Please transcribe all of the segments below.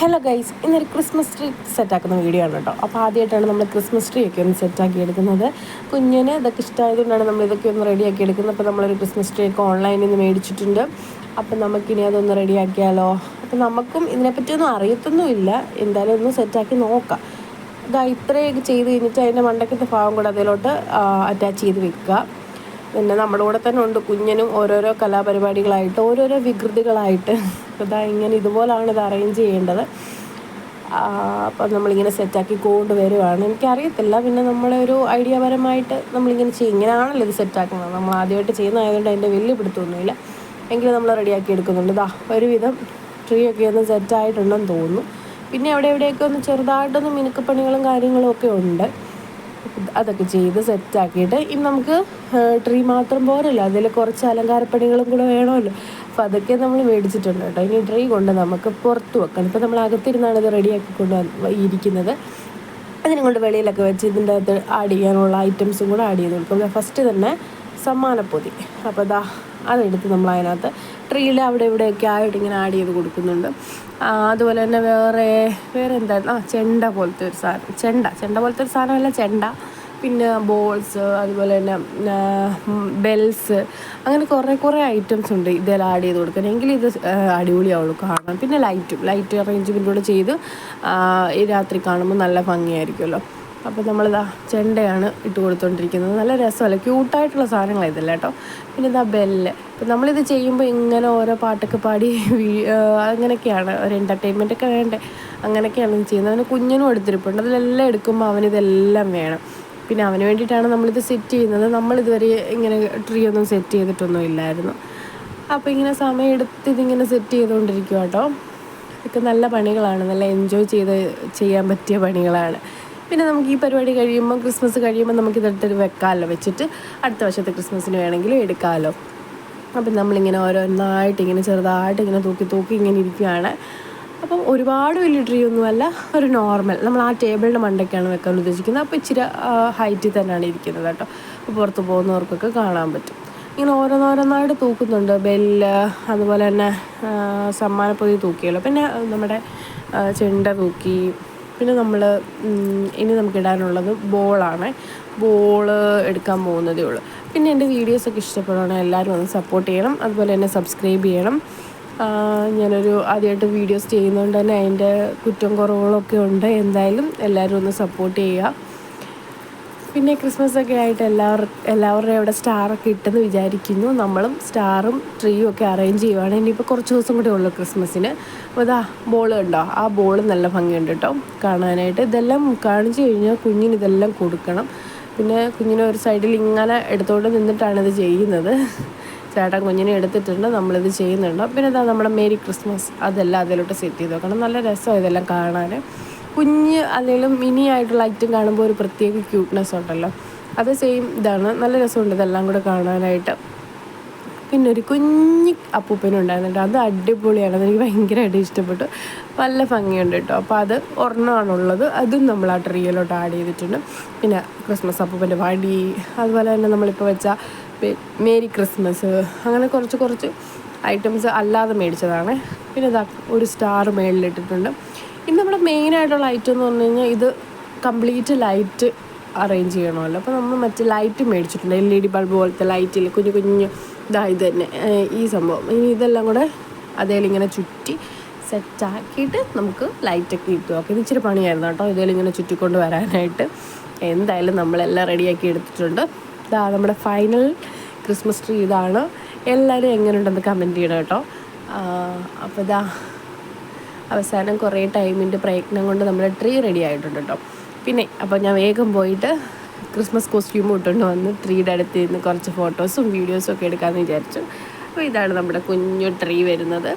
Hello guys, ഇന്നൊരു Christmas tree സെറ്റാക്കുന്ന video ആണ് കേട്ടോ. അപ്പോൾ ആദ്യമായിട്ടാണ് നമ്മൾ ക്രിസ്മസ് ട്രീ ഒക്കെ ഒന്ന് സെറ്റാക്കി എടുക്കുന്നത്. കുഞ്ഞിന് ഇതൊക്കെ ഇഷ്ടമായതുകൊണ്ടാണ് നമ്മൾ ഇതൊക്കെ ഒന്ന് റെഡിയാക്കി എടുക്കുന്നത്. അപ്പോൾ നമ്മളൊരു ക്രിസ്മസ് ട്രീ ഒക്കെ ഓൺലൈനിൽ നിന്ന് മേടിച്ചിട്ടുണ്ട്. അപ്പം നമുക്കിനി അതൊന്ന് റെഡിയാക്കിയാലോ. അപ്പോൾ നമുക്കും ഇതിനെപ്പറ്റിയൊന്നും അറിയത്തൊന്നുമില്ല, എന്തായാലും ഒന്ന് സെറ്റാക്കി നോക്കാം. ഇത്രയൊക്കെ ചെയ്ത് കഴിഞ്ഞിട്ട് അതിൻ്റെ മണ്ടക്കത്തെ ഭാഗം കൂടെ അതിലോട്ട് അറ്റാച്ച് ചെയ്ത് വെക്കുക. പിന്നെ നമ്മുടെ കൂടെ തന്നെ ഉണ്ട് കുഞ്ഞിനും ഓരോരോ കലാപരിപാടികളായിട്ട് ഓരോരോ വികൃതികളായിട്ട് ഇങ്ങനെ ഇതുപോലാണ് ഇത് അറേഞ്ച് ചെയ്യേണ്ടത്. അപ്പം നമ്മളിങ്ങനെ സെറ്റാക്കി കൊണ്ടുവരുവാണ്. എനിക്കറിയത്തില്ല, പിന്നെ നമ്മളെ ഒരു ഐഡിയാപരമായിട്ട് നമ്മളിങ്ങനെ ചെയ്യും. ഇങ്ങനെയാണല്ലോ ഇത് സെറ്റാക്കുന്നത്. നമ്മൾ ആദ്യമായിട്ട് ചെയ്യുന്നതായതുകൊണ്ട് അതിൻ്റെ വലിയ പിടുത്തമൊന്നുമില്ല, എങ്കിലും നമ്മൾ റെഡിയാക്കി എടുക്കുന്നുണ്ട്. ഒരുവിധം ട്രീ ഒക്കെ ഒന്ന് സെറ്റായിട്ടുണ്ടെന്ന് തോന്നുന്നു. പിന്നെ എവിടെയൊക്കെ ഒന്ന് ചെറുതായിട്ടൊന്ന് മിനുക്കപ്പണികളും കാര്യങ്ങളും ഒക്കെ ഉണ്ട്. അതൊക്കെ ചെയ്ത് സെറ്റാക്കിയിട്ട് ഇനി നമുക്ക് ട്രീ മാത്രം പോരല്ലോ, അതിൽ കുറച്ച് അലങ്കാരപ്പണികളും കൂടെ വേണമല്ലോ. അപ്പോൾ അതൊക്കെ നമ്മൾ മേടിച്ചിട്ടുണ്ട് കേട്ടോ. ഇനി ട്രീ കൊണ്ട് നമുക്ക് പുറത്ത് വെക്കണം. ഇപ്പോൾ നമ്മൾ അകത്തിരുന്നാണ് ഇത് റെഡിയാക്കിക്കൊണ്ട് ഇരിക്കുന്നത്. അതിനെ കൊണ്ട് വെളിയിലൊക്കെ വെച്ച് ഇതിൻ്റെ അകത്ത് ആഡ് ചെയ്യാനുള്ള ഐറ്റംസും കൂടെ ആഡ് ചെയ്ത് കൊടുക്കും. ഫസ്റ്റ് തന്നെ സമ്മാനപ്പൊതി. അപ്പോൾ അതെടുത്ത് നമ്മൾ അതിനകത്ത് ട്രീയിൽ അവിടെ ഇവിടെയൊക്കെ ആയിട്ട് ഇങ്ങനെ ആഡ് ചെയ്ത് കൊടുക്കുന്നുണ്ട്. അതുപോലെ തന്നെ വേറെ എന്തായിരുന്നു, ചെണ്ട പോലത്തെ ഒരു സാധനം. ചെണ്ട പോലത്തെ ഒരു സാധനമല്ല, ചെണ്ട. പിന്നെ ബോൾസ്, അതുപോലെ തന്നെ ബെൽസ്, അങ്ങനെ കുറേ ഐറ്റംസ് ഉണ്ട് ഇതെല്ലാം ആഡ് ചെയ്ത് കൊടുക്കാൻ. എങ്കിൽ ഇത് അടിപൊളിയാവുള്ളൂ കാണാൻ. പിന്നെ ലൈറ്റ് അറേഞ്ച്മെൻറ്റോടെ ചെയ്ത് ഈ രാത്രി കാണുമ്പോൾ നല്ല ഭംഗിയായിരിക്കുമല്ലോ. അപ്പോൾ നമ്മളിതാ ചെണ്ടയാണ് ഇട്ട് കൊടുത്തുകൊണ്ടിരിക്കുന്നത്. നല്ല രസമല്ല, ക്യൂട്ടായിട്ടുള്ള സാധനങ്ങളാണ് ഇതല്ല കേട്ടോ. പിന്നെ ബെല്ല്. ഇപ്പം നമ്മളിത് ചെയ്യുമ്പോൾ ഇങ്ങനെ ഓരോ പാട്ടൊക്കെ പാടി അങ്ങനെയൊക്കെയാണ്, ഒരു എൻ്റർടൈൻമെൻറ്റൊക്കെ വേണ്ടേ, അങ്ങനെയൊക്കെയാണ് ഇത് ചെയ്യുന്നത്. അവന് കുഞ്ഞിനും എടുത്തിരിപ്പുണ്ട്. അതിലെല്ലാം എടുക്കുമ്പോൾ അവനിതെല്ലാം വേണം. പിന്നെ അവന് വേണ്ടിയിട്ടാണ് നമ്മളിത് സെറ്റ് ചെയ്യുന്നത്. നമ്മളിതുവരെ ഇങ്ങനെ ട്രീ ഒന്നും സെറ്റ് ചെയ്തിട്ടൊന്നും ഇല്ലായിരുന്നു. അപ്പോൾ ഇങ്ങനെ സമയമെടുത്ത് ഇതിങ്ങനെ സെറ്റ് ചെയ്തുകൊണ്ടിരിക്കുക കേട്ടോ. ഇതൊക്കെ നല്ല പണികളാണ്, നല്ല എൻജോയ് ചെയ്യാൻ പറ്റിയ പണികളാണ്. പിന്നെ നമുക്ക് ഈ പരിപാടി കഴിയുമ്പോൾ, ക്രിസ്മസ് കഴിയുമ്പോൾ നമുക്കിതെടുത്ത് വെക്കാമല്ലോ, വെച്ചിട്ട് അടുത്ത വർഷത്തെ ക്രിസ്മസിന് വേണമെങ്കിലും എടുക്കാമല്ലോ. അപ്പം നമ്മളിങ്ങനെ ഓരോന്നായിട്ട് ഇങ്ങനെ ചെറുതായിട്ട് ഇങ്ങനെ തൂക്കി ഇങ്ങനെ ഇരിക്കുകയാണ്. അപ്പം ഒരുപാട് വലിയ ട്രീ ഒന്നുമല്ല, ഒരു നോർമൽ, നമ്മൾ ആ ടേബിളിൻ്റെ മണ്ടയ്ക്കാണ് വെക്കാൻ ഉദ്ദേശിക്കുന്നത്. അപ്പോൾ ഇച്ചിരി ഹൈറ്റിൽ തന്നെയാണ് ഇരിക്കുന്നത് കേട്ടോ. അപ്പോൾ പുറത്ത് പോകുന്നവർക്കൊക്കെ കാണാൻ പറ്റും. ഇങ്ങനെ ഓരോന്നോരോന്നായിട്ട് തൂക്കുന്നുണ്ട്. ബെല്ല്, അതുപോലെ തന്നെ സമ്മാനപ്പൊതി തൂക്കിയല്ലോ. പിന്നെ നമ്മുടെ ചെണ്ട തൂക്കി. പിന്നെ ഇനി നമുക്കിടാനുള്ളത് ബോളാണ്. ബോള് എടുക്കാൻ പോകുന്നതേ ഉള്ളൂ. പിന്നെ എൻ്റെ വീഡിയോസൊക്കെ ഇഷ്ടപ്പെടുകയാണെങ്കിൽ എല്ലാവരും ഒന്ന് സപ്പോർട്ട് ചെയ്യണം. അതുപോലെ തന്നെ സബ്സ്ക്രൈബ് ചെയ്യണം. ഞാനൊരു ആദ്യമായിട്ട് വീഡിയോസ് ചെയ്യുന്നതുകൊണ്ട് തന്നെ അതിൻ്റെ കുറ്റം കുറവുകളൊക്കെ ഉണ്ട്. എന്തായാലും എല്ലാവരും ഒന്ന് സപ്പോർട്ട് ചെയ്യുക. പിന്നെ ക്രിസ്മസൊക്കെ ആയിട്ട് എല്ലാവരുടെയും അവിടെ സ്റ്റാറൊക്കെ ഇട്ടെന്ന് വിചാരിക്കുന്നു. നമ്മളും സ്റ്റാറും ട്രീയും ഒക്കെ അറേഞ്ച് ചെയ്യുവാണ്. ഇനിയിപ്പോൾ കുറച്ച് ദിവസം കൂടെ ഉള്ളൂ ക്രിസ്മസിന്. അപ്പോൾ ബോൾ കണ്ടോ, ആ ബോൾ നല്ല ഭംഗിയുണ്ട് കേട്ടോ കാണാനായിട്ട്. ഇതെല്ലാം കാണിച്ചു കഴിഞ്ഞാൽ കുഞ്ഞിന് ഇതെല്ലാം കൊടുക്കണം. പിന്നെ കുഞ്ഞിനെ ഒരു സൈഡിൽ ഇങ്ങനെ എടുത്തുകൊണ്ട് നിന്നിട്ടാണിത് ചെയ്യുന്നത്. ചേട്ടൻ കുഞ്ഞിനെ എടുത്തിട്ടുണ്ട്, നമ്മളിത് ചെയ്യുന്നുണ്ട്. പിന്നെ നമ്മുടെ മേരി ക്രിസ്മസ്, അതെല്ലാം അതിലോട്ട് സെറ്റ് ചെയ്ത് വെക്കണം. നല്ല രസമാണ് ഇതെല്ലാം കാണാൻ. കുഞ്ഞ് അല്ലെങ്കിൽ മിനി ആയിട്ടുള്ള ഐറ്റം കാണുമ്പോൾ ഒരു പ്രത്യേക ക്യൂട്ട്നെസ് ഉണ്ടല്ലോ, അത് സെയിം ഇതാണ്. നല്ല രസമുണ്ട് ഇതെല്ലാം കൂടെ കാണാനായിട്ട്. പിന്നെ ഒരു കുഞ്ഞ് അപ്പൂപ്പനുണ്ടായിരുന്നു, അത് അടിപൊളിയാണ്. അതെനിക്ക് ഭയങ്കരമായിട്ട് ഇഷ്ടപ്പെട്ടു, നല്ല ഭംഗിയുണ്ട് കേട്ടോ. അപ്പോൾ അത് ഒരെണ്ണമാണുള്ളത്, അതും നമ്മൾ ആ ട്രീയിലോട്ട് ആഡ് ചെയ്തിട്ടുണ്ട്. പിന്നെ ക്രിസ്മസ് അപ്പൂപ്പൻ്റെ വടി, അതുപോലെ തന്നെ നമ്മളിപ്പോൾ വെച്ച മേരി ക്രിസ്മസ്, അങ്ങനെ കുറച്ച് ഐറ്റംസ് അല്ലാതെ മേടിച്ചതാണ്. പിന്നെ ഒരു സ്റ്റാർ മേളിലിട്ടിട്ടുണ്ട്. ഇനി നമ്മുടെ മെയിനായിട്ടുള്ള ഐറ്റം എന്ന് പറഞ്ഞു കഴിഞ്ഞാൽ ഇത് കംപ്ലീറ്റ് ലൈറ്റ് അറേഞ്ച് ചെയ്യണമല്ലോ. അപ്പോൾ നമ്മൾ മറ്റേ ലൈറ്റ് മേടിച്ചിട്ടുണ്ട്, LED ബൾബ് പോലത്തെ ലൈറ്റിൽ കുഞ്ഞു ഇത് തന്നെ ഈ സംഭവം. ഇനി ഇതെല്ലാം കൂടെ അതേലിങ്ങനെ ചുറ്റി സെറ്റാക്കിയിട്ട് നമുക്ക് ലൈറ്റൊക്കെ ഇട്ട് നോക്കാം. ഇത് ഇച്ചിരി പണിയായിരുന്നു കേട്ടോ, ഇതേലിങ്ങനെ ചുറ്റിക്കൊണ്ട് വരാനായിട്ട്. എന്തായാലും നമ്മളെല്ലാം റെഡിയാക്കി എടുത്തിട്ടുണ്ട്. നമ്മുടെ ഫൈനൽ ക്രിസ്മസ് ട്രീ ഇതാണ്. എല്ലാവരും എങ്ങനെയുണ്ടെന്ന് കമൻറ്റ് ചെയ്യണം കേട്ടോ. അപ്പോൾ അവസാനം കുറേ ടൈമിൻ്റെ പ്രയത്നം കൊണ്ട് നമ്മുടെ ട്രീ റെഡി ആയിട്ടുണ്ട് കേട്ടോ. പിന്നെ അപ്പോൾ ഞാൻ വേഗം പോയിട്ട് ക്രിസ്മസ് കോസ്റ്റ്യൂം ഇട്ടുകൊണ്ട് വന്ന് ട്രീയുടെ അടുത്ത് നിന്ന് കുറച്ച് ഫോട്ടോസും വീഡിയോസും ഒക്കെ എടുക്കാമെന്ന് വിചാരിച്ചു. അപ്പോൾ ഇതാണ് നമ്മുടെ കുഞ്ഞു ട്രീ വരുന്നത്.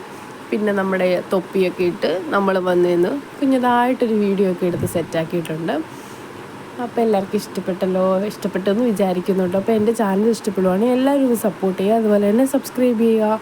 പിന്നെ നമ്മുടെ തൊപ്പിയൊക്കെ ഇട്ട് നമ്മൾ വന്ന് നിന്ന് കുഞ്ഞതായിട്ടൊരു വീഡിയോ ഒക്കെ എടുത്ത് സെറ്റാക്കിയിട്ടുണ്ട്. അപ്പോൾ എല്ലാവർക്കും ഇഷ്ടപ്പെട്ടെന്ന് വിചാരിക്കുന്നുണ്ട്. അപ്പോൾ എൻ്റെ ചാനൽ ഇഷ്ടപ്പെടുവാണെങ്കിൽ എല്ലാവരും ഒന്ന് സപ്പോർട്ട് ചെയ്യുക, അതുപോലെ തന്നെ സബ്സ്ക്രൈബ് ചെയ്യുക.